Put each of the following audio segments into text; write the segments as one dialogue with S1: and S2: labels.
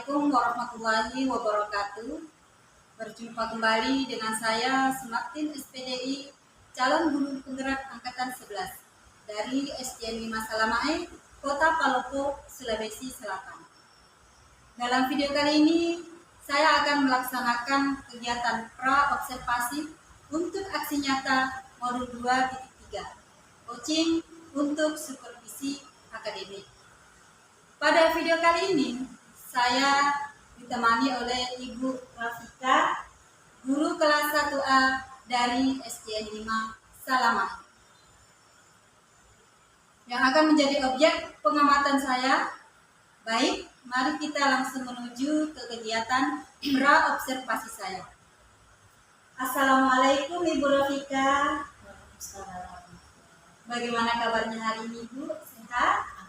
S1: Assalamualaikum warahmatullahi wabarakatuh. Berjumpa kembali dengan saya Smartin SPDI, calon guru penggerak angkatan 11 dari SDN 5 Salamae, Kota Palopo, Sulawesi Selatan. Dalam video kali ini, saya akan melaksanakan kegiatan pra-observasi untuk aksi nyata modul 2.3, coaching untuk supervisi akademik. Pada video kali ini, saya ditemani oleh Ibu Rafika, guru kelas 1A dari SDN 5 Salamae, yang akan menjadi objek pengamatan saya. Baik, mari kita langsung menuju ke kegiatan pra-observasi saya. Assalamualaikum Ibu Rafika. Bagaimana kabarnya hari ini, Bu? Sehat?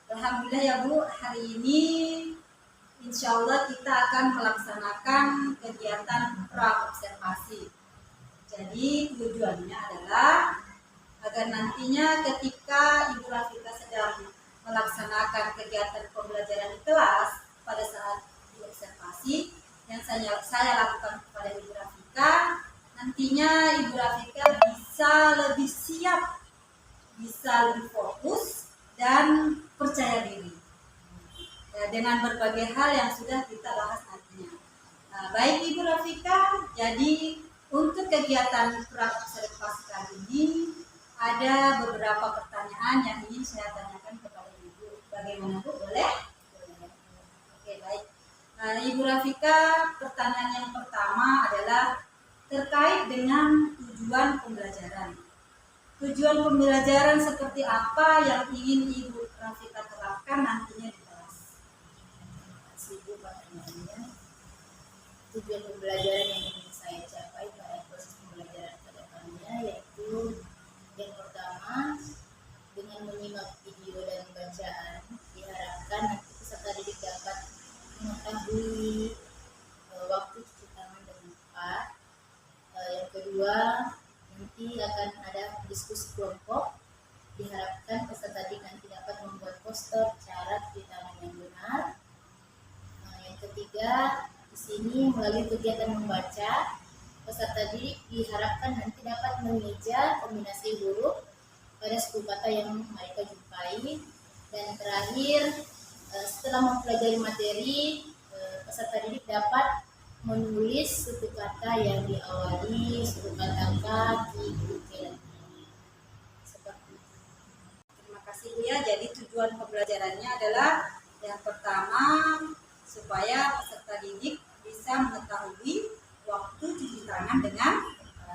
S1: Alhamdulillah ya Bu, hari ini insya Allah kita akan melaksanakan kegiatan pra-observasi. Jadi tujuannya adalah agar nantinya ketika Ibu Rafika sedang melaksanakan kegiatan pembelajaran di kelas, pada saat diobservasi yang saya lakukan kepada Ibu Rafika, nantinya Ibu Rafika bisa lebih siap, bisa lebih fokus dan percaya diri dengan berbagai hal yang sudah kita bahas nantinya. Baik Ibu Rafika, jadi untuk kegiatan pra-observasi kali ini ada beberapa pertanyaan yang ingin saya tanyakan kepada Ibu. Bagaimana Bu? Boleh? Oke, baik. Ibu Rafika, pertanyaan yang pertama adalah terkait dengan tujuan pembelajaran. Tujuan pembelajaran seperti apa yang ingin Ibu Rafika terapkan nantinya di kelas?
S2: Terima kasih Bu pertanyaannya. Tujuan pembelajaran yang ingin saya capai pada proses pembelajaran ke depannya yaitu yang pertama, dengan menyimak video dan bacaan diharapkan nanti peserta didik dapat mengetahui waktu cuci tangan dengan tepat. Yang kedua, nanti akan ada diskusi kelompok. Diharapkan peserta didik nanti dapat membuat poster cara cuci tangan yang benar. Yang ketiga, di sini melalui kegiatan membaca, peserta didik diharapkan nanti dapat mengeja kombinasi huruf pada suku kata yang mereka jumpai. Dan terakhir, setelah mempelajari materi, peserta didik dapat menulis suku kata yang diawali suku kata kaki, dan seperti itu.
S1: Terima kasih Bu ya. Jadi tujuan pembelajarannya adalah yang pertama supaya peserta didik bisa mengetahui waktu cuci tangan dengan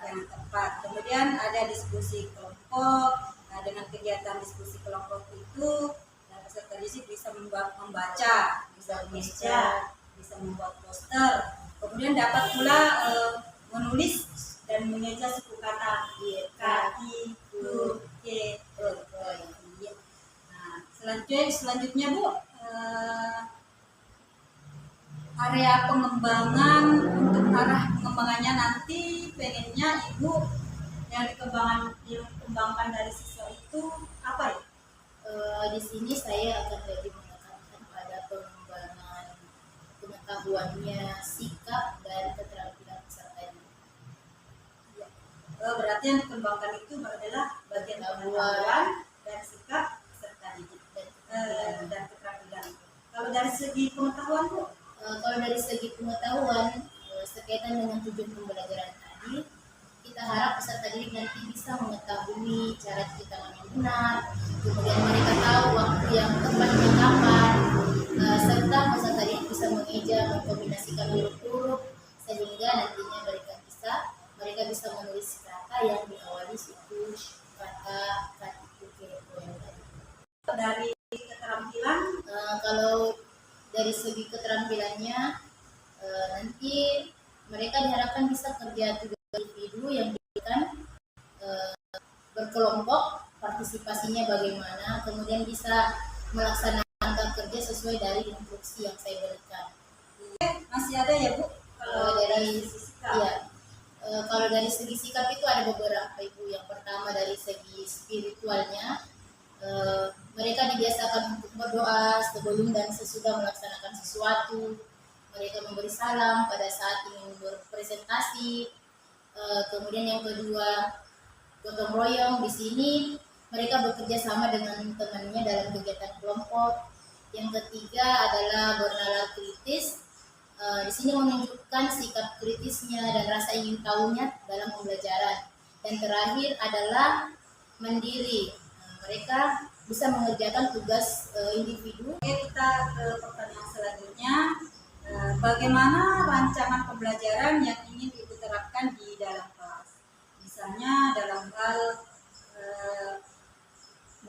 S1: yang tepat. Kemudian ada diskusi kelompok. Dengan kegiatan diskusi kelompok itu, peserta didik bisa membaca, bisa mengeja, bisa membuat poster. Kemudian dapat pula menulis dan mengeja suku kata kaki, ku, ke, Nah, selanjutnya Bu, area pengembangan, untuk arah pengembangannya nanti pengennya Ibu yang dikembangkan dari siswa itu apa ya?
S2: Di sini saya akan lebih menekankan pada pengembangan pengetahuannya, sikap dan keterampilan peserta didik.
S1: Ya. Berarti yang dikembangkan itu adalah bagian pengetahuan dan sikap peserta didik dan keterampilan. Kalau dari segi pengetahuan Bu?
S2: Kalau dari segi pengetahuan sekaitan dengan tujuan pembelajaran tadi, kita harap peserta didik nanti bisa mengetahui cara cuci tangan yang benar, kemudian mereka tahu waktu yang tepatnya kapan, serta peserta didik bisa mengeja, mengkombinasikan huruf-huruf sehingga nantinya mereka bisa menulis kata yang diawali suku kata kaki,
S1: Dari keterampilan,
S2: kalau dari segi keterampilannya nanti mereka diharapkan bisa kerja tugas individu yang diberikan, berkelompok, partisipasinya bagaimana, kemudian bisa melaksanakan kerja sesuai dari instruksi yang saya berikan.
S1: masih ada ya Bu?
S2: Kalau dari sikap, ya, kalau dari segi sikap itu ada beberapa Ibu. Yang pertama dari segi spiritualnya, Mereka dibiasakan untuk berdoa sebelum dan sesudah melaksanakan sesuatu. Mereka memberi salam pada saat ingin berpresentasi. Kemudian yang kedua, gotong royong. Di sini mereka bekerja sama dengan temannya dalam kegiatan kelompok. Yang ketiga adalah bernalar kritis. Di sini menunjukkan sikap kritisnya dan rasa ingin tahunya dalam pembelajaran. Dan terakhir adalah mandiri. Mereka bisa mengerjakan tugas individu.
S1: Oke, kita ke pertanyaan selanjutnya. Bagaimana rancangan pembelajaran yang ingin Ibu terapkan di dalam kelas? Misalnya dalam hal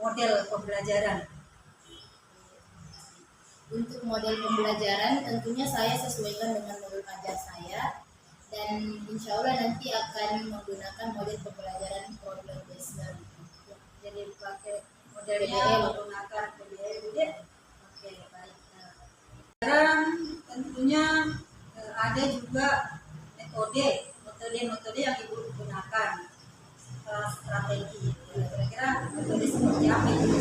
S1: model pembelajaran.
S2: Untuk model pembelajaran tentunya saya sesuaikan dengan modul ajar saya, dan insya Allah nanti akan menggunakan model pembelajaran problem based learning.
S1: Jadi pakai modelnya
S2: PBL.
S1: menggunakan PBL. Oke, baik. Sekarang tentunya ada juga metode yang Ibu gunakan, strategi. Kira-kira metode seperti apa itu?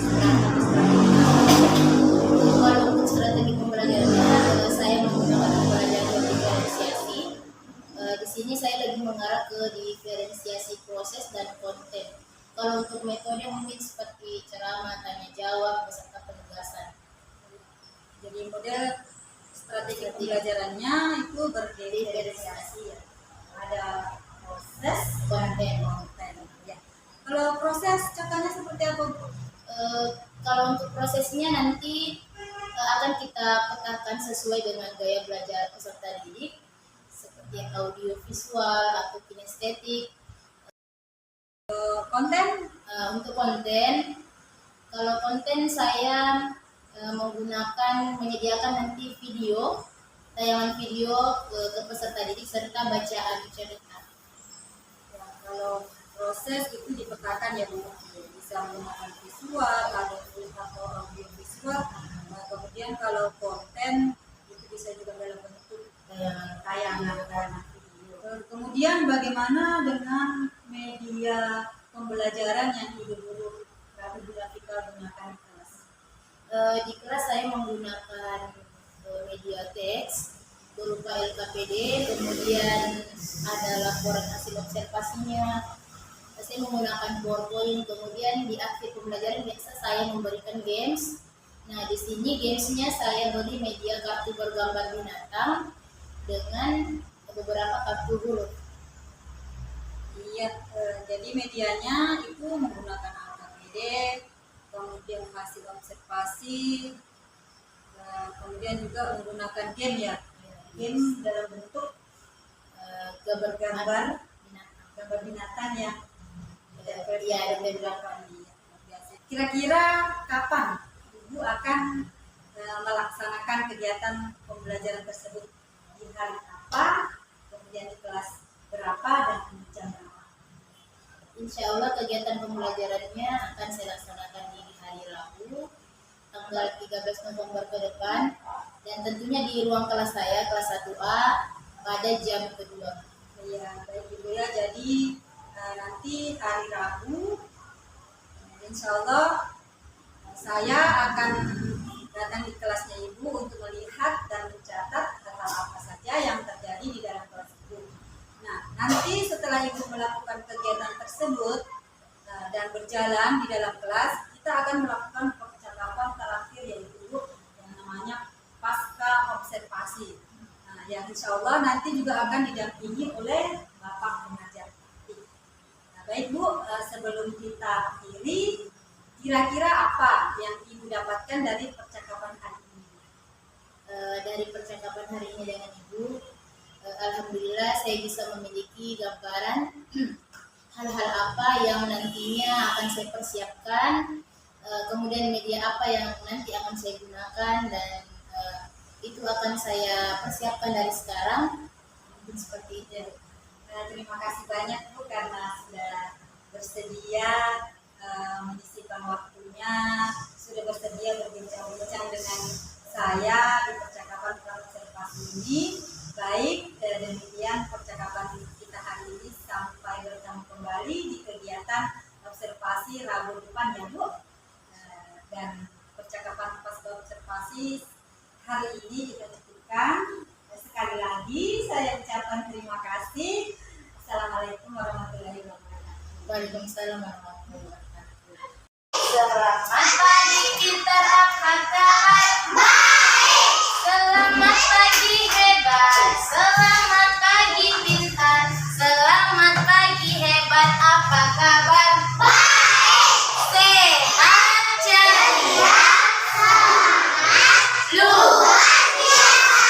S2: Kalau untuk strategi pembelajarannya, saya menggunakan pembelajaran diferensiasi. Di sini saya lebih mengarah ke diferensiasi proses dan konten. Kalau untuk metode mungkin seperti ceramah, tanya jawab, beserta penugasan.
S1: Jadi model strategi pembelajarannya itu berdiferensiasi ya. Ada proses,
S2: Konten.
S1: konten. Ya. Kalau proses contohnya seperti apa, Bu?
S2: Kalau untuk prosesnya nanti akan kita petakan sesuai dengan gaya belajar peserta didik, seperti audio visual atau kinestetik.
S1: Konten
S2: Untuk konten, kalau konten saya menyediakan nanti video, tayangan video ke peserta didik serta bacaan cerita.
S1: ya, kalau proses itu dipetakan ya, Bu. Bisa menggunakan visual atau audio visual. Nah, kemudian kalau konten itu bisa juga dalam bentuk tayangan video. Kemudian bagaimana dengan media pembelajaran yang Ibu guru grafika gunakan di kelas?
S2: Di kelas saya menggunakan media teks berupa LKPD, kemudian ada laporan hasil observasinya. Saya menggunakan PowerPoint, kemudian di akhir pembelajaran biasa saya memberikan games. Nah, di sini gamesnya saya beri media kartu bergambar binatang dengan beberapa kartu huruf.
S1: Iya, jadi medianya itu menggunakan LKPD, kemudian hasil observasi, kemudian juga menggunakan game ya, game dalam bentuk gambar binatang ya.
S2: Iya, ada beberapa.
S1: Kira-kira kapan Ibu akan melaksanakan kegiatan pembelajaran tersebut? Di hari apa, kemudian di kelas berapa, dan di jam berapa?
S2: Insya Allah kegiatan pembelajarannya akan saya laksanakan di hari Rabu, tanggal 13 November ke depan, dan tentunya di ruang kelas saya, kelas 1A, pada jam kedua.
S1: Ya, baik Ibu ya. Jadi nanti hari Rabu, insya Allah saya akan datang di kelasnya Ibu untuk melihat dan mencatat hal apa saja yang terjadi di dalam kelas itu. Nah, nanti setelah Ibu melakukan kegiatan tersebut dan berjalan di dalam kelas, kita akan melakukan percakapan terakhir yaitu yang namanya pasca observasi. Nah, yang insya Allah nanti juga akan didampingi oleh Bapak pengajar. Nah, baik Bu, sebelum kita akhiri, kira-kira apa yang Ibu dapatkan dari percakapan hari ini?
S2: Dari percakapan hari ini dengan Ibu, alhamdulillah saya bisa memiliki gambaran hal-hal apa yang nantinya akan saya persiapkan, kemudian media apa yang nanti akan saya gunakan, dan itu akan saya persiapkan dari sekarang. Mungkin seperti itu.
S1: Terima kasih banyak Bu karena sudah bersedia menyisihkan waktunya, sudah bersedia berbincang-bincang dengan saya di percakapan observasi ini. Baik, demikian percakapan kita hari ini, sampai bertemu kembali di kegiatan observasi Rabu depan ya Bu. hari ini kita cukupkan. Sekali lagi saya ucapkan terima kasih. Assalamualaikum warahmatullahi wabarakatuh.
S2: Waalaikumsalam warahmatullahi wabarakatuh.
S3: Selamat pagi pintar apa kabar? Baik. Selamat pagi hebat. Selamat pagi pintar. Selamat pagi hebat. Apa kabar? Baik. Sehat ceria. Semangat. Luar biasa.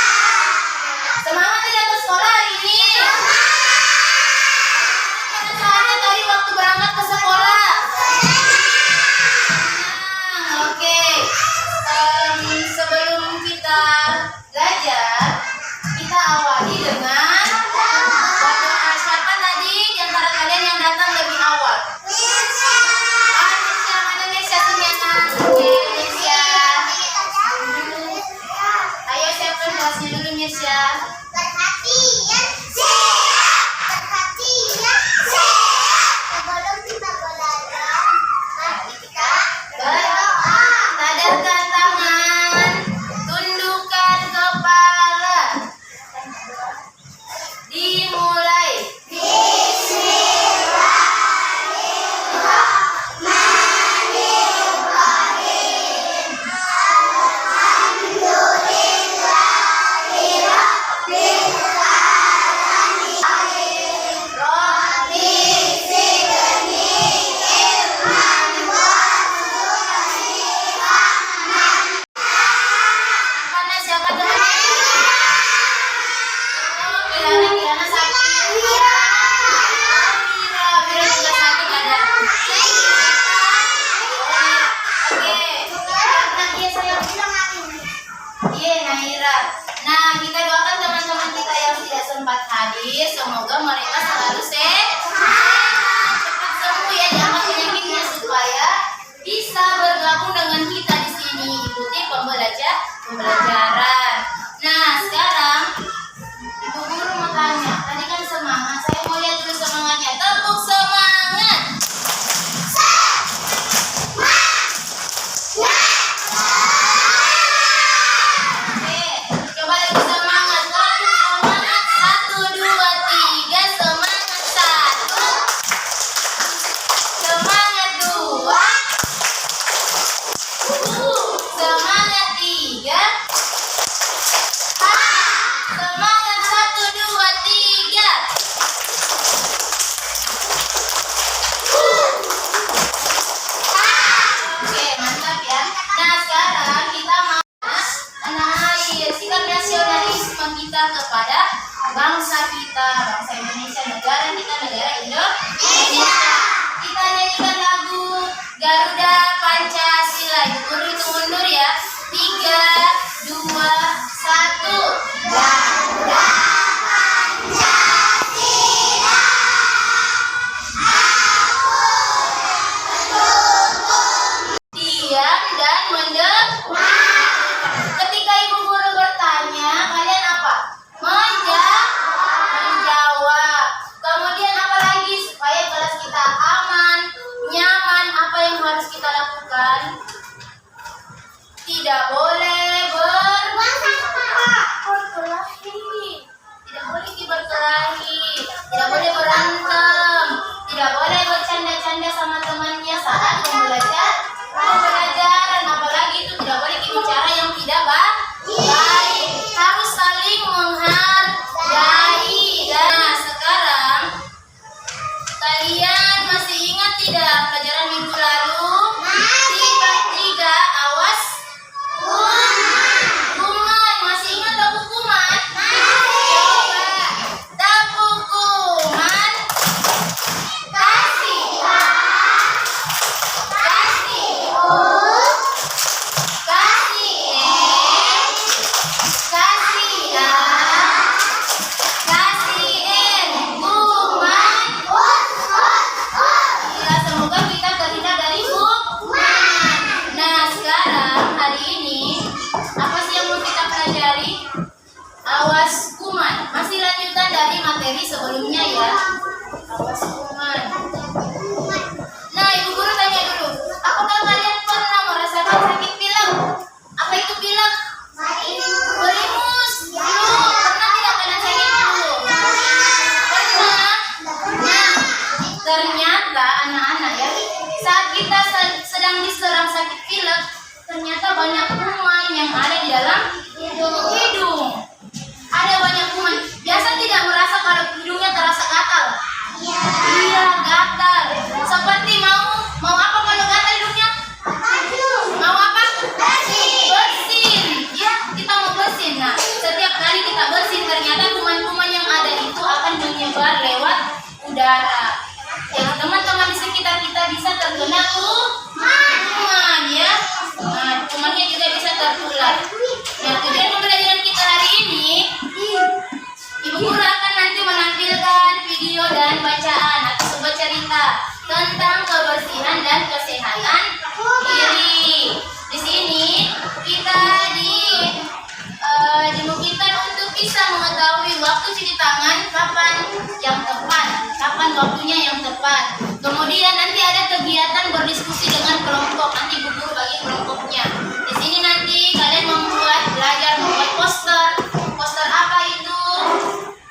S3: Semangat tidak ke sekolah hari ini? Semangat. Soalnya tadi waktu berangkat ke sekolah. Oke, sebelum kita belajar, kita awali dengan berdoa. Siapa tadi di antara kalian yang datang lebih awal? Nesya. Mana Nesya ternyata? Oke, Nesya. Ayo siapkan kelasnya dulu Nesya.
S4: Perhatian sehat, perhatian sehat. Sebelum kita belajar, mari kita berdoa.
S3: Sadarkan tangan, tundukkan kepala. Dimulai. Mana siapa temannya? Oh, Kirana sakit. Mira juga sakit ada. Oke. Nah, iya sayang. Iya Naira. Nah, kita doakan teman-teman kita yang tidak sempat hadir, semoga mereka selalu sehat, cepat sembuh ya, jangan penyakitnya supaya bisa bergabung dengan kita di sini, ikuti pembelajaran. Nah, sekarang Ibu Guru mau tanya, tadi kan semangat, saya mau lihat dulu semangatnya. Tepuk semangat. Oke, coba lagi semangat. Tepuk semangat. 1, 2, 3. Semangat 1. Semangat 2. Semangat 3. Semangat 1, 2, 3. Oke, mantap ya. Nah, sekarang kita mau tanah air, sikap nasionalisme kita kepada bangsa kita, bangsa Indonesia, negara kita, negara Indonesia. Kita nyanyikan lagu Garuda Pancasila. Ibu Guru hitung mundur ya. 3, 2, 1. Garuda diam dan mendengar. Ketika Ibu Guru bertanya, kalian apa? Menjawab. Kemudian apa lagi supaya kelas kita aman, nyaman? Apa yang harus kita lakukan? Tidak boleh berkelahi. Tidak boleh berkelahi. Tidak boleh berantem. Tidak boleh bercanda-canda sama temannya saat pembelajaran. Apalagi itu tidak boleh bicara yang tidak baik. Harus saling menghargai. Nah, sekarang kalian masih ingat tidak pelajaran minggu lalu? Tiga, awas. Kuman. Masih ingat tak kuman? Coba. Tak kuman. Kasihan. Semoga kita terhindar dari kuman. Nah, sekarang hari ini apa sih yang mau kita pelajari? Awas kuman. Masih lanjutan dari materi sebelumnya ya. Awas kuman. Nah, Ibu Guru tanya dulu, apakah kalian pernah merasakan sakit pilek? Apa itu pilek? banyak kuman yang ada di dalam hidung. Ada banyak kuman. Biasa tidak merasa kalau hidungnya terasa gatal? Iya, gatal. Seperti mau apa kalau gatal hidungnya? Mau apa? Bersin. Ya, kita mau bersin. Nah, setiap kali kita bersin ternyata kuman-kuman yang ada itu akan menyebar lewat udara. Jadi teman-teman di sekitar kita bisa terkena kuman ya. Nah, kumannya juga bisa tertular. Nah, tujuan pembelajaran kita hari ini, Ibu Guru akan nanti menampilkan video dan bacaan atau sebuah cerita tentang kebersihan dan kesehatan diri. Di sini kita dimungkinkan untuk bisa mengetahui waktu cuci tangan kapan yang tepat, kapan waktunya yang tepat. Kemudian nanti ada kegiatan berdiskusi dengan kelompok. Nanti Ibu Guru bagi kelompoknya. Di sini nanti kalian belajar membuat poster. Poster apa itu?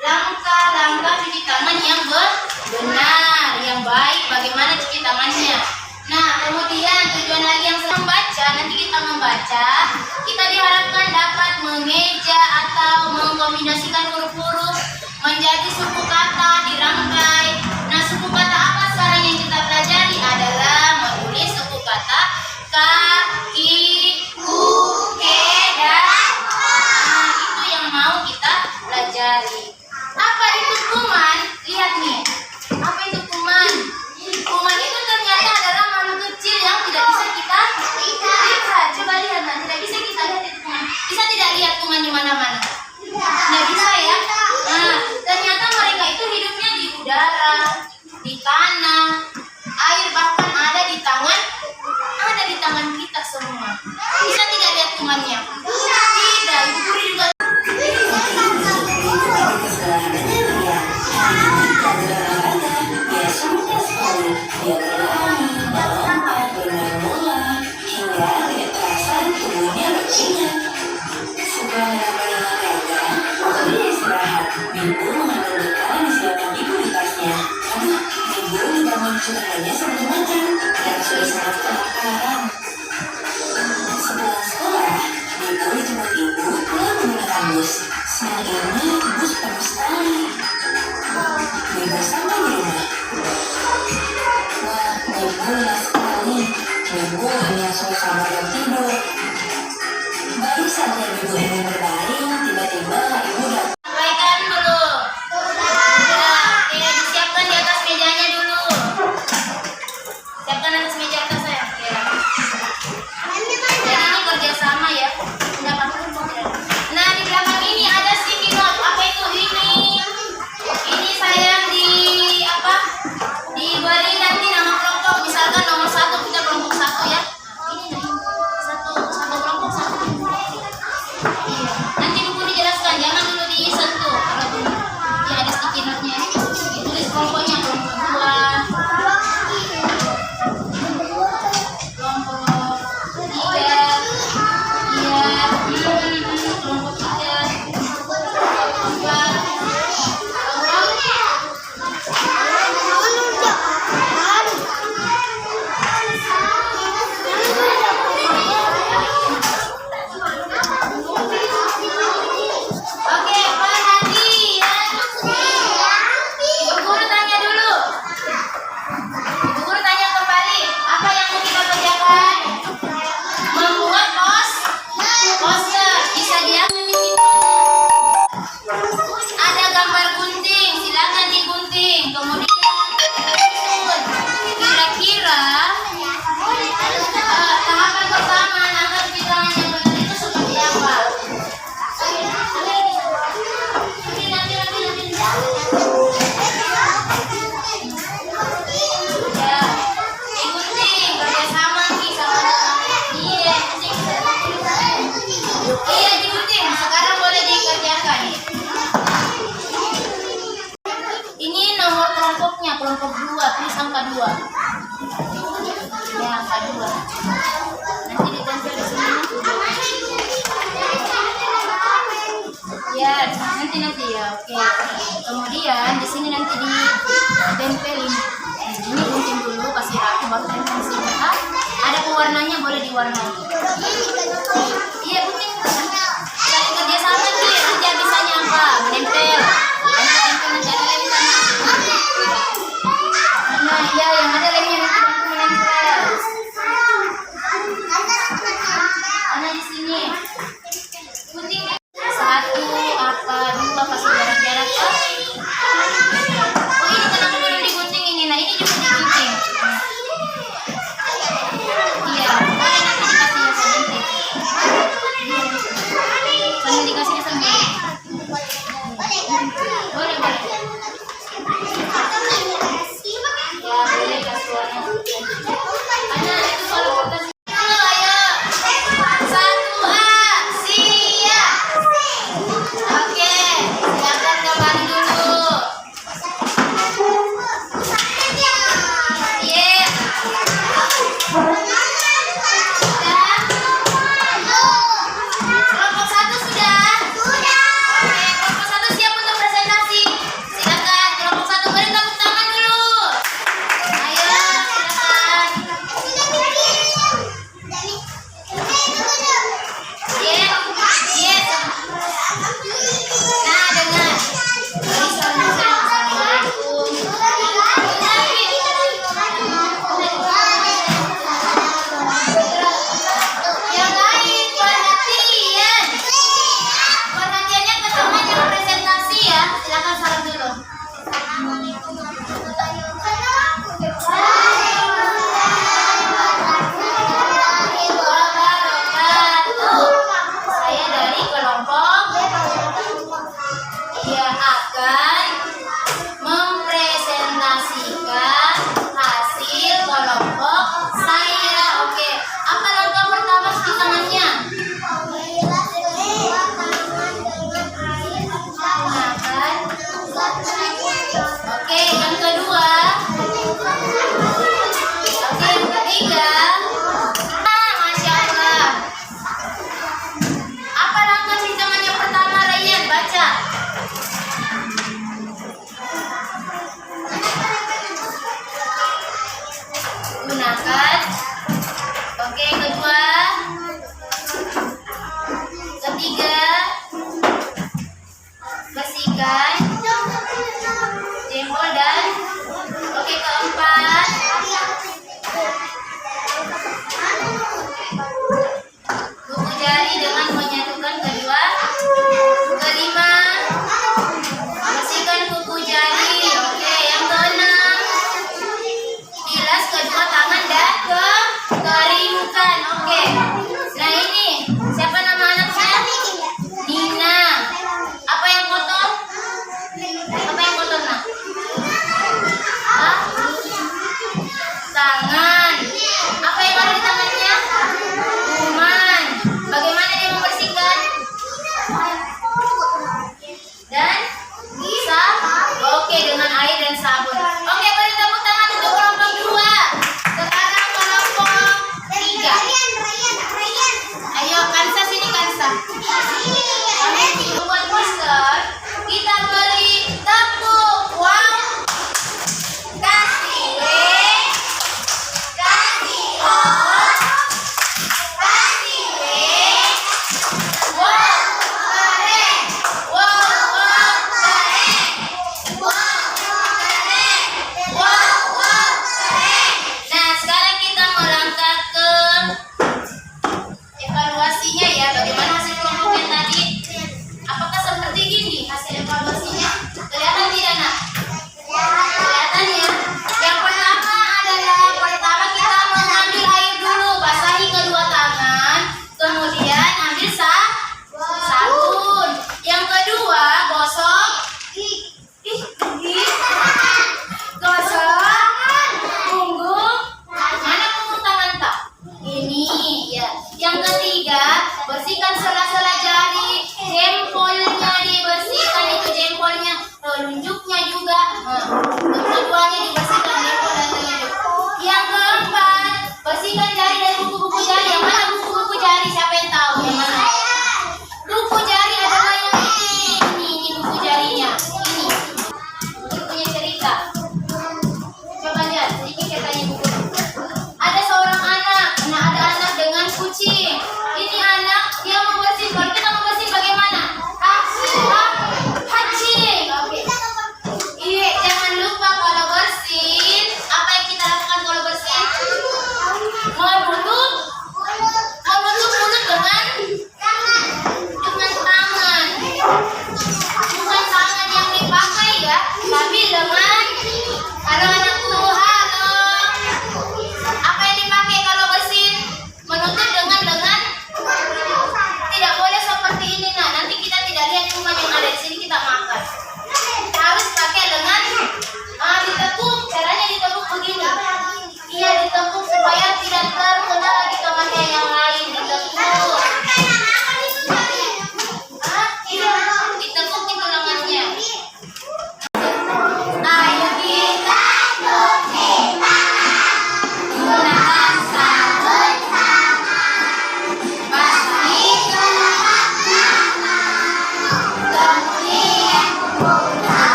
S3: Langkah-langkah cuci tangan yang benar, yang baik. Bagaimana cuci tangannya? Nah, kemudian tujuan lagi yang senang baca. Nanti kita membaca. Kita diharapkan dapat mengeja atau mengkombinasikan huruf-huruf menjadi suku kata dirangkai. Nah, suku kata apa sekarang yang kita pelajari adalah menulis suku kata ka, ki, ku, ke, dan. Nah, itu yang mau kita pelajari. Apa itu kuman? Lihat nih. Apa itu kuman? Kuman itu ternyata adalah makhluk kecil yang tidak bisa kita lihat. Coba lihat, nah, tidak bisa kita lihat itu kuman. Bisa tidak lihat kuman di mana-mana? Tidak bisa ya. Nah, ternyata mereka itu hidupnya di udara, di tanah, air, bahkan ada di tangan kita semua. Bisa tidak lihat kumannya? Tidak. Ibu Guru juga.
S5: Sebenarnya sebelum makan dan sudah sangat kelaparan. Sepulang sekolah, Ibu dijemput ibu pulang menggunakan bus. Siang ini bus penuh sekali. Ibu sampai di rumah. Wah, Ibu lelah sekali. Ibu hanya suasana dan tidur. Baru saja Ibu ingin berbaring, tiba-tiba Ibu datang.
S3: Sampaikan dulu. Ya, disiapkan di atas mejanya dulu. Siapkan atas meja atas saya. Ya. Jadi ini kerjasama ya. Tidak apa-apa. Nah, di belakang ini ada sticky note. Apa itu ini? Ini saya diberi nanti nama kelompok. Misalkan nomor 1 kita kelompok 1 ya. Ini nih. Satu kelompok 1. Iya. Nanti buku dijelaskan. Jangan dulu disentuh. Kalau dulu. Ya, ada sticky note-nya. Ditulis kelompoknya kelompok 2. Kelompok 3, iya, kelompok 3, kelompok 4, Oke, perhatian. Ibu Guru tanya dulu. Ibu Guru tanya kembali, apa yang mau kita kerjakan? Membuat poster. Bisa dilihat di sini. Ada gambar gunting, silakan digunting. Kemudian kira-kira tahapan pertama langkah cuci tangan yang benar itu seperti apa? Ya, digunting kerjasama nih sama iya digunting. Sekarang boleh dikerjakan. Ini nomor kelompoknya, kelompok 2, tulis angka 2. Ya, angka 2. Nanti ditempel di sini. Ya, nanti ya. Oke. Kemudian di sini nanti ditempelin. Ini gunting dulu, kasih rapi, baru tempel di sini. ada pewarnanya, boleh diwarnai. Iya, gunting. Kita kerja sama Ki, kerja bisanya apa? Menempel. Tempel nanti ada lem sana. Mana? Iya, yang ada lemnya nanti bantu menempel. Mana di sini? Gunting. 1 apa 2 kasih jarak-jarak kan? Oh ini kenapa belum digunting ini? Nah ini juga digunting. Iya, boleh nanti dikasihnya sebentar. Sambil dikasihnya sambil. Boleh boleh. Ya boleh kasih warna putih. Mana itu kalau kertas. Ayo. 1A siap. Oke, silakan kembali dulu. Iya. Kelompok 1 sudah? Sudah. Oke, kelompok 1 siap untuk presentasi. Silakan kelompok 1 beri tepuk tangan dulu. Ayo, silakan. Iya. Iya. Nah, dengar. Assalamualaikum. Yang lain perhatian. Perhatiannya ke teman yang presentasi ya. Silakan salam dulu. Wabarakatuh. Saya dari kelompok yang akan mempresentasikan hasil kelompok saya. Oke, apa langkah pertama cuci tangannya? Gunakan. Oke, yang kedua. Oke, yang ketiga. Masya Allah. Apa langkah cuci tangan yang pertama, Rayyan? Baca. Gunakan. Oke, kedua. Ketiga. Bersihkan jempol dan oke, keempat. Kuku jari dengan menyatukan kedua. Kelima. Bersihkan kuku jari. Oke, yang keenam. Bilas kedua tangan dan keringkan. Oke. Nah ini siapa nama anaknya? Nina. Apa yang kotor? Apa yang kotor nak? Hah?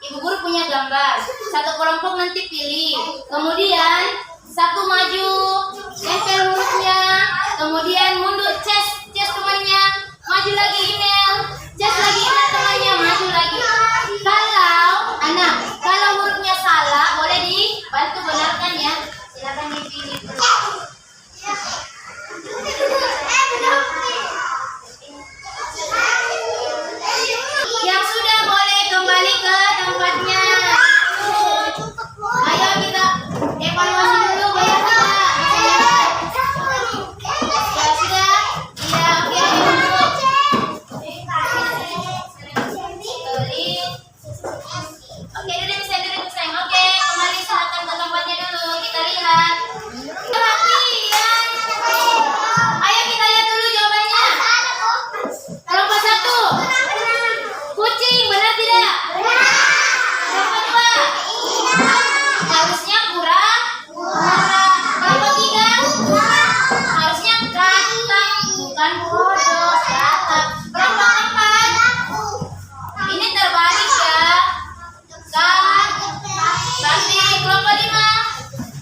S3: Ibu guru punya gambar. Satu kelompok nanti pilih. Kemudian satu maju, tempel hurufnya. Kemudian mundur, ces temannya. Maju lagi email, ces lagi email temannya. Maju lagi. Kalau hurufnya salah, boleh dibantu benarkan ya. Silakan dipilih. Yang sudah boleh kembali ke tempatnya. Ayo kita evaluasi dulu, bayar tidak? Ya sudah? Iya, oke, ayo duduk. Oke, duduk sayang. Oke, kembali silakan ke tempatnya dulu. Kita lihat. Perhatian. Ayo kita lihat dulu jawabannya. Kelompok 1. Kucing, benar tidak? Kelompok 2. Harusnya kurang. Kelompok 3. Harusnya katak, bukan bodoh. Katak. Kelompok 4. Ini terbalik ya. Berarti kelompok 5.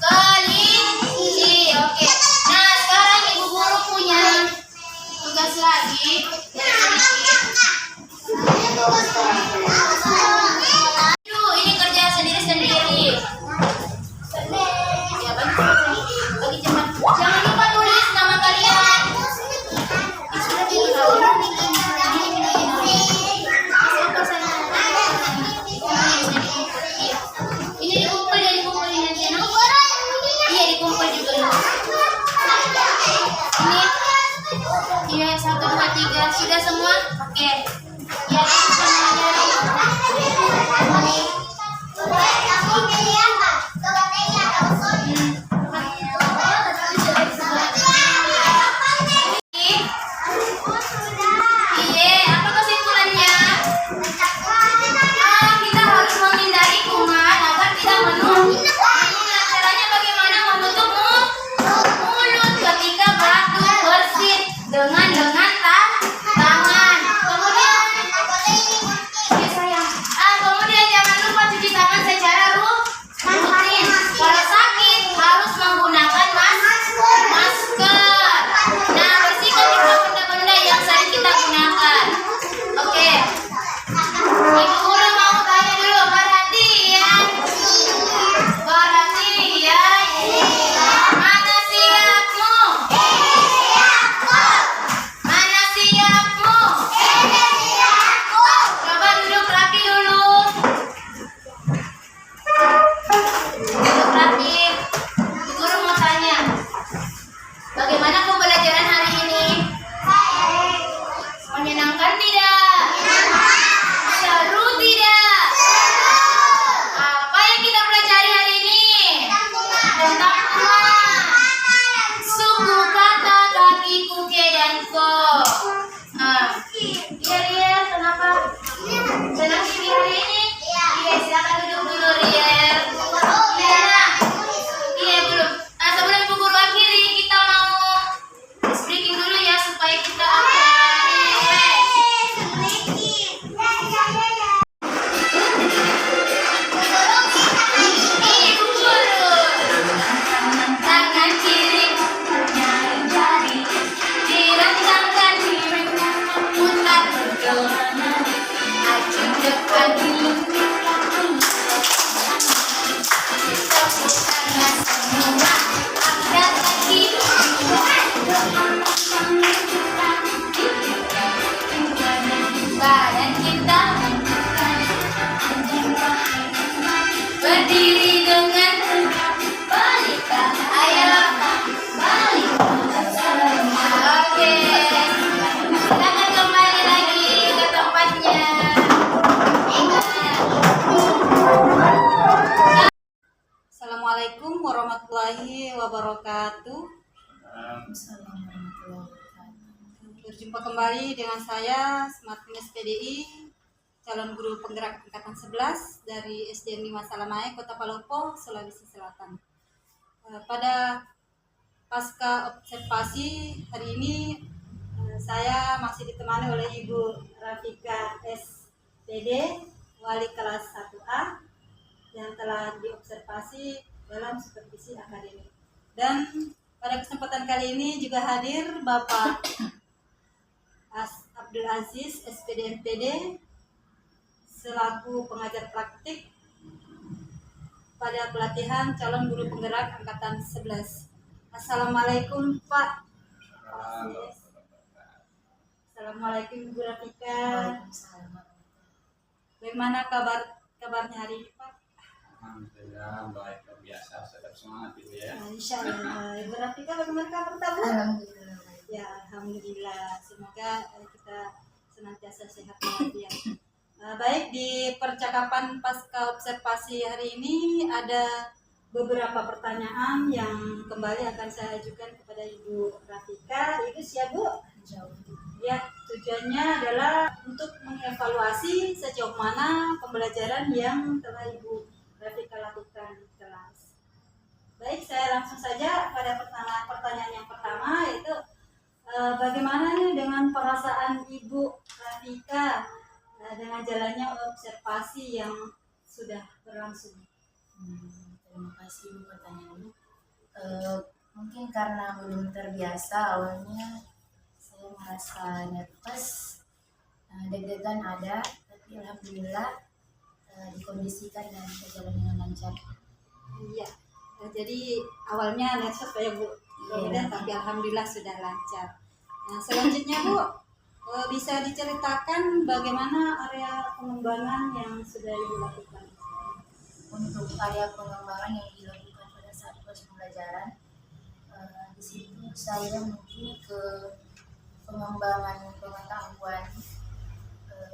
S3: Kelinci. Oke. Nah, sekarang ibu guru punya tugas lagi. Aduh, ini kerja sendiri-sendiri. Ya, bagi cepat. Jangan lupa tulis nama kalian. Ini dikumpulin nanti. Iya, dikumpul juga. Ini iya, 1, 2, 3. Sudah semua? Oke. Ya, semuanya. Iya, apa kesimpulannya? Kita harus menghindari kuman agar tidak menumpuk. Caranya bagaimana menutup mulut ketika batuk bersin dengan tangan. Kemudian jangan lupa cuci tangan secara rutin. Kalau sakit harus menggunakan masker. Nah, bersihkan juga benda-benda yang sering kita gunakan. Oke. Ibu guru mau tanya dulu, perhatian. Mana siapmu? Mana siapmu? Coba duduk rapi dulu. Duduk rapi. Ibu guru mau tanya, bagaimana pembelajaran hari ini? Menyenangkan tidak? Seru tidak? Apa yang kita pelajari hari ini? Tentang bunga. Suku kata kaki, kuke, dan ko. Riel, kenapa? Senang TV hari ini? Iya, silakan duduk dulu, Riel. Iya, belum. Sebelum ibu guru akhiri, kita mau speaking dulu ya, supaya kita Ibu guru. Tangan kiri jari direntangkan, putar maju depan, tepuk tangan semua, angkat kaki, badan kita berdiri dengan balik. Ayo balik. Oke, silakan kembali lagi ke tempatnya.
S1: Assalamualaikum warahmatullahi wabarakatuh. Berjumpa kembali dengan saya Smartness PDI, calon guru penggerak angkatan 11 dari SDN 5 Salamae, Kota Palopo, Sulawesi Selatan. Pada pasca observasi hari ini saya masih ditemani oleh Ibu Rafika SPD wali kelas 1A yang telah diobservasi dalam supervisi akademik. Dan pada kesempatan kali ini juga hadir Bapak Abdul Aziz, SPD MPD, selaku pengajar praktik pada pelatihan calon guru penggerak angkatan 11. Assalamualaikum Pak. Assalamualaikum Ibu Rafika.
S2: Waalaikumsalam.
S1: Bagaimana kabarnya hari ini Pak?
S6: Alhamdulillah baik, biasa, tetap semangat Ibu ya.
S1: Nah, insya Allah. Ibu Rafika bagaimana kabar kamu?
S2: Alhamdulillah.
S1: Ya, alhamdulillah. Semoga kita senantiasa sehat walafiat. Baik, di percakapan pasca observasi hari ini ada beberapa pertanyaan yang kembali akan saya ajukan kepada Ibu Rafika. Ibu siap Bu?
S2: Jauh.
S1: Ya, tujuannya adalah untuk mengevaluasi sejauh mana pembelajaran yang telah Ibu Rafika lakukan di kelas. Baik, saya langsung saja pada pertanyaan yang pertama, yaitu bagaimana nih dengan perasaan Ibu Rafika dengan jalannya observasi yang sudah berlangsung?
S2: Terima kasih Bu pertanyaannya. Mungkin karena belum terbiasa awalnya saya merasa nervous, deg-degan ada, tapi alhamdulillah dikondisikan dan berjalan dengan lancar.
S1: Iya, jadi awalnya nervous ya Bu, kemudian tapi alhamdulillah sudah lancar. Nah, selanjutnya Bu, bisa diceritakan bagaimana area pengembangan yang sudah Ibu lakukan?
S2: Untuk area pengembangan yang dilakukan pada saat proses pembelajaran, di situ saya mungkin ke pengembangan pengetahuan,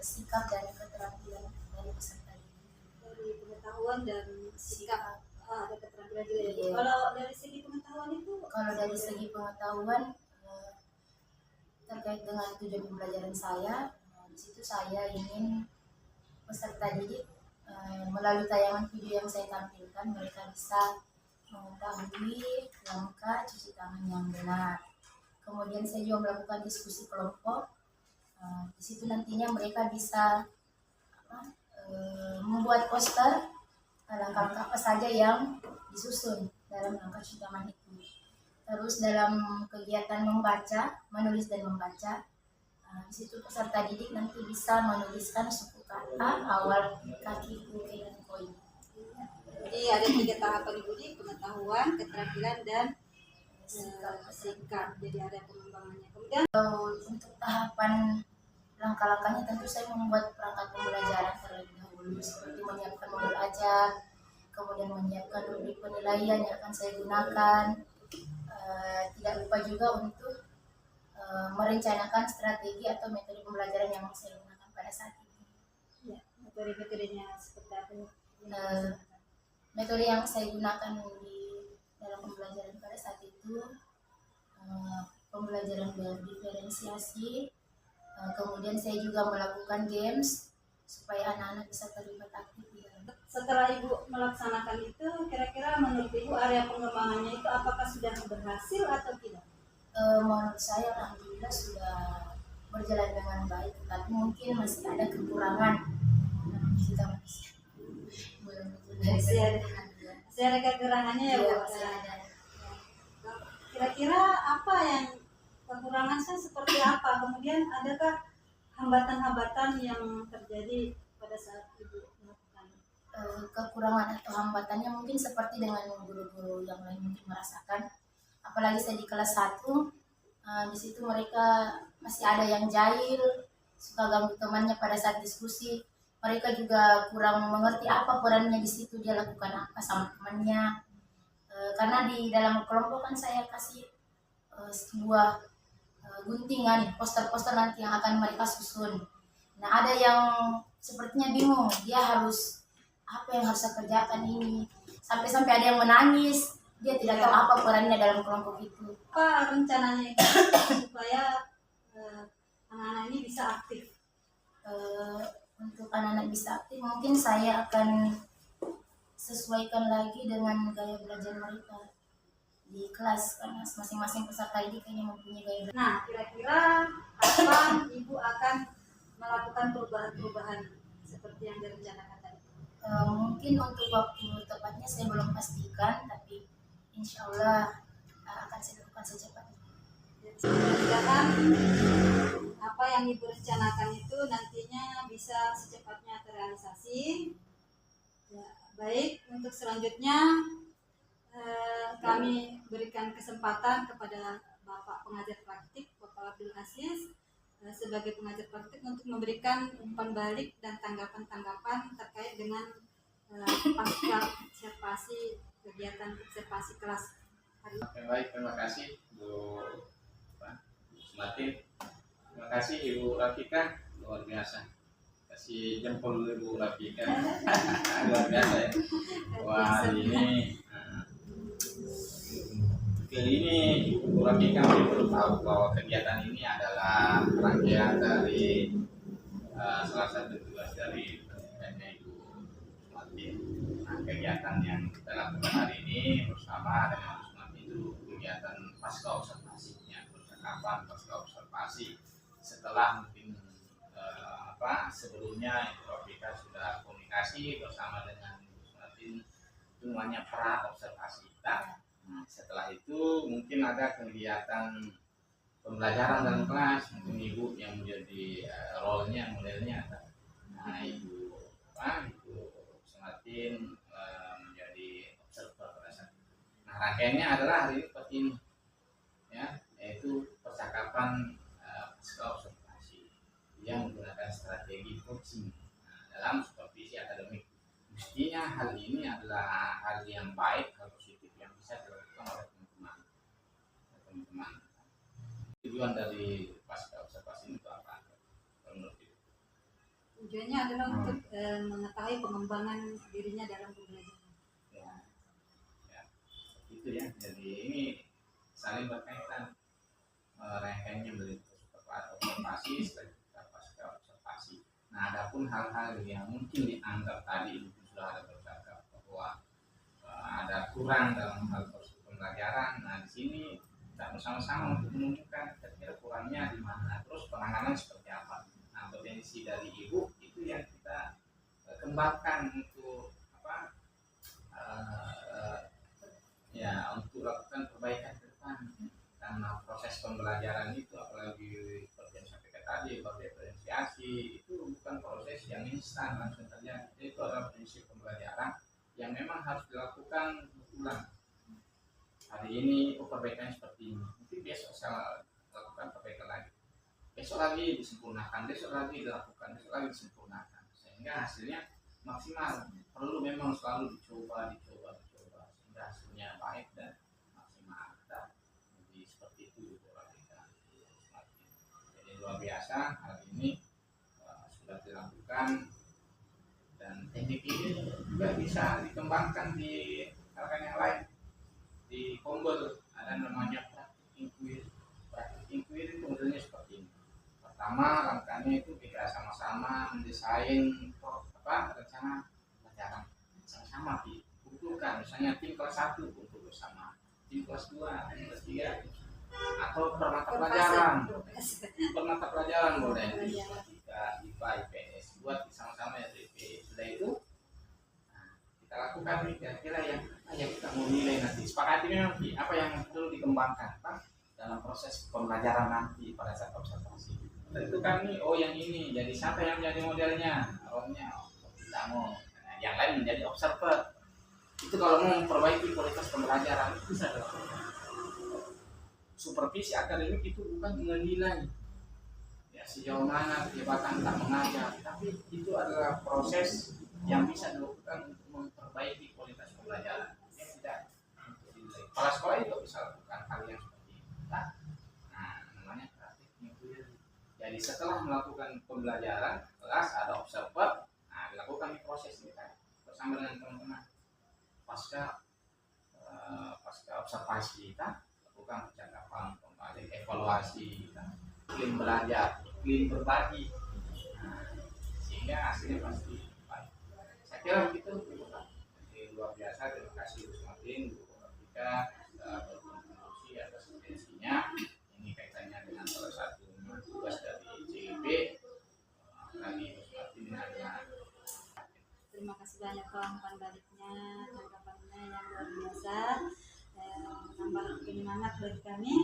S2: sikap dan keterampilan dari peserta didik.
S1: Dari pengetahuan dan sikap, ada keterampilan juga ya Bu.
S2: Iya.
S1: Kalau dari segi pengetahuan itu?
S2: Kalau dari segi pengetahuan terkait dengan tujuan pembelajaran saya, di situ saya ingin peserta didik melalui tayangan video yang saya tampilkan mereka bisa mengetahui langkah cuci tangan yang benar. Kemudian saya juga melakukan diskusi kelompok. Di situ nantinya mereka bisa membuat poster langkah-langkah apa saja yang disusun dalam langkah cuci tangan itu. Terus dalam kegiatan membaca, menulis dan membaca, di situ peserta didik nanti bisa menuliskan suku kata awal kaki, kuke, dan koi.
S1: Jadi ada 3 tahapan Ibu di pengetahuan, keterampilan, dan sikap. Jadi ada pengembangannya. Kemudian
S2: Untuk tahapan langkah-langkahnya tentu saya membuat perangkat pembelajaran terlebih dahulu seperti menyiapkan modul ajar, kemudian menyiapkan rubrik penilaian yang akan saya gunakan. Tidak lupa juga untuk merencanakan strategi atau metode pembelajaran yang saya gunakan pada saat ini.
S1: ya, metode-metodenya seperti apa?
S2: Metode yang saya gunakan di dalam pembelajaran pada saat itu pembelajaran berdiferensiasi, kemudian saya juga melakukan games supaya anak-anak bisa terlibat aktif di dalam.
S1: Setelah Ibu melaksanakan itu, kira-kira menurut Ibu area pengembangannya itu apakah sudah berhasil atau tidak?
S2: Menurut saya alhamdulillah sudah berjalan dengan baik, tapi mungkin masih ada kekurangan. Kita
S1: Masih ada kekurangannya ya Bu?
S2: Masih ada.
S1: Kira-kira apa yang kekurangannya seperti apa? Kemudian adakah hambatan-hambatan yang terjadi pada saat Ibu melakukan?
S2: Kekurangan atau hambatannya mungkin seperti dengan guru-guru yang lain mungkin merasakan. Apalagi saya di kelas 1, di situ mereka masih ada yang jahil, suka ganggu temannya pada saat diskusi. Mereka juga kurang mengerti apa perannya di situ, dia lakukan apa sama temannya. Karena di dalam kelompok kan saya kasih sebuah guntingan poster-poster nanti yang akan mereka susun. Nah, ada yang sepertinya bingung, dia harus apa yang harus saya kerjakan ini. Sampai-sampai ada yang menangis, dia tidak tahu apa perannya dalam kelompok itu.
S1: Apa rencananya itu supaya anak-anak ini bisa aktif?
S2: Untuk anak-anak bisa aktif, mungkin saya akan sesuaikan lagi dengan gaya belajar mereka di kelas, karena masing-masing peserta ini kayaknya mempunyai gaya belajar.
S1: Nah, kira-kira kapan Ibu akan melakukan perubahan-perubahan seperti yang direncanakan tadi?
S2: Mungkin untuk waktu tepatnya saya belum pastikan, tapi insya Allah akan saya lakukan secepatnya.
S1: Mudah-mudahan apa yang Ibu rencanakan itu nantinya bisa secepatnya terrealisasi. Ya, baik, untuk selanjutnya kami berikan kesempatan kepada Bapak pengajar praktik, Bapak Abdul Aziz, sebagai pengajar praktik untuk memberikan umpan balik dan tanggapan-tanggapan terkait dengan pasca observasi kegiatan observasi kelas hari ini.
S6: Oke, baik, terima kasih Bu Sumatin. Terima kasih Ibu Rafika, luar biasa. Kasih jempol dulu Ibu Rafika. Luar biasa ya. Wah, ini Ibu Rafika perlu tahu bahwa kegiatan ini adalah rangkaian dari salah satu tugas dari pendidikannya Ibu Sumatin. Nah, kegiatan yang kita lakukan hari ini bersama dengan Ibu Sumatin itu kegiatan pasca observasinya, percakapan pasca observasi setelah mungkin sebelumnya Ibu Rafika sudah komunikasi bersama dengan Ibu Sumatin, semuanya pra observasi kita. Nah, setelah itu mungkin ada kegiatan pembelajaran dalam kelas, mungkin Ibu yang menjadi role-nya, modelnya. Nah, Ibu Sumatin menjadi observer pada saat itu. Nah, rangkaiannya adalah hari ini seperti ini, ya, yaitu percakapan pasca observasi yang menggunakan strategi coaching dalam supervisi akademik. Mestinya hal ini adalah hal yang baik, hal positif yang bisa dilakukan oleh teman-teman. Tujuan dari pasca observasi itu apa? Menurut Ibu?
S1: Tujuannya adalah untuk mengetahui pengembangan dirinya dalam pembelajaran.
S6: Ya, itu ya. Jadi ini saling berkaitan, rangkaiannya dari observasi setelah pasca observasi. Nah, adapun hal-hal yang mungkin dianggap tadi itu sudah ada bercakap bahwa ada kurang dalam hal pembelajaran. Nah, di sini kita bersama-sama untuk menunjukkan kira-kira kurangnya di mana, terus penanganan seperti apa. Nah, potensi dari Ibu itu yang kita kembangkan untuk untuk lakukan perbaikan ke depan. Karena proses pembelajaran itu, apalagi seperti yang saya katakan tadi, berdiferensiasi itu bukan proses yang instan langsung saja. Itu adalah prinsip pembelajaran yang memang harus dilakukan berulang. Hari ini perbaikannya seperti ini, mungkin besok saya lakukan perbaikan lagi, besok lagi disempurnakan, besok lagi dilakukan, besok lagi disempurnakan, sehingga hasilnya maksimal. Perlu memang selalu dicoba sehingga hasilnya baik dan maksimal. Jadi seperti itu jadi luar biasa hari ini sudah dilakukan, dan teknik ini juga bisa dikembangkan di rekan yang lain. Di Kombel ada namanya praktik inquiry itu modelnya seperti ini. Pertama, langkahnya itu kita sama-sama mendesain rencana pelajaran, sama-sama dikumpulkan. Misalnya tim kelas 1 kumpul bersama, tim kelas 2, tim kelas 3, atau per mata pelajaran boleh, matematika, IPA, IPS, buat sama-sama ya DP. Sudah itu kita lakukan nih kira-kira yang kita mau nilai nanti, sepakati nanti apa yang perlu dikembangkan dalam proses pembelajaran nanti pada saat observasi. Tentu kami yang ini, jadi siapa yang menjadi modelnya, role-nya kita mau, yang lain menjadi observer. Itu kalau mau memperbaiki kualitas pembelajaran itu bisa dilakukan. Supervisi akademik itu bukan menilai ya sejauh mana kehebatan tak mengajar, tapi itu adalah proses yang bisa dilakukan untuk memperbaiki kualitas pembelajaran. Yang tidak untuk dinilai. Kepala sekolah juga bisa lakukan hal yang seperti itu. Nah, namanya praktik inquiry. Jadi setelah melakukan pembelajaran kelas ada observer, dilakukan proses kita bersama dengan teman-teman. Pasca observasi kita lakukan percakapan, kembali evaluasi kita, iklim belajar, iklim berbagi, sehingga hasilnya pasti baik. Saya kira begitu. Jadi luar biasa, terima kasih Bu Sumatin, Bu Rafika berkontribusi atas potensinya. Ini kaitannya dengan salah satu tugas dari CIP. Tadi Bu Sumatin adalah
S1: tanggapannya yang luar biasa, menambah penyemangat bagi kami.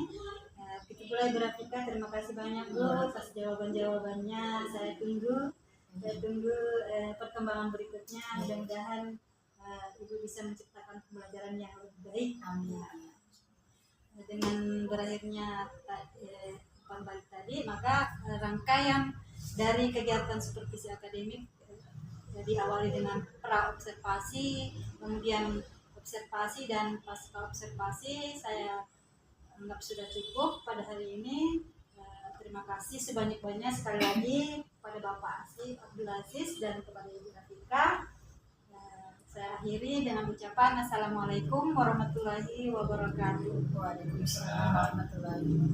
S1: Begitu pula Ibu Rafika, terima kasih banyak Bu atas jawaban-jawabannya. Saya tunggu perkembangan berikutnya. Mudah-mudahan Ibu bisa menciptakan pembelajaran yang lebih baik.
S2: Amin.
S1: Dengan berakhirnya balik tadi, maka rangkaian dari kegiatan supervisi akademik diawali dengan pra-observasi, kemudian observasi dan pasca observasi. Saya anggap sudah cukup pada hari ini. Terima kasih sebanyak-banyaknya sekali lagi kepada Bapak Abdul Aziz dan kepada Ibu Rafika. Saya akhiri dengan ucapan Assalamualaikum warahmatullahi wabarakatuh.
S2: Waalaikumsalam warahmatullahi wabarakatuh.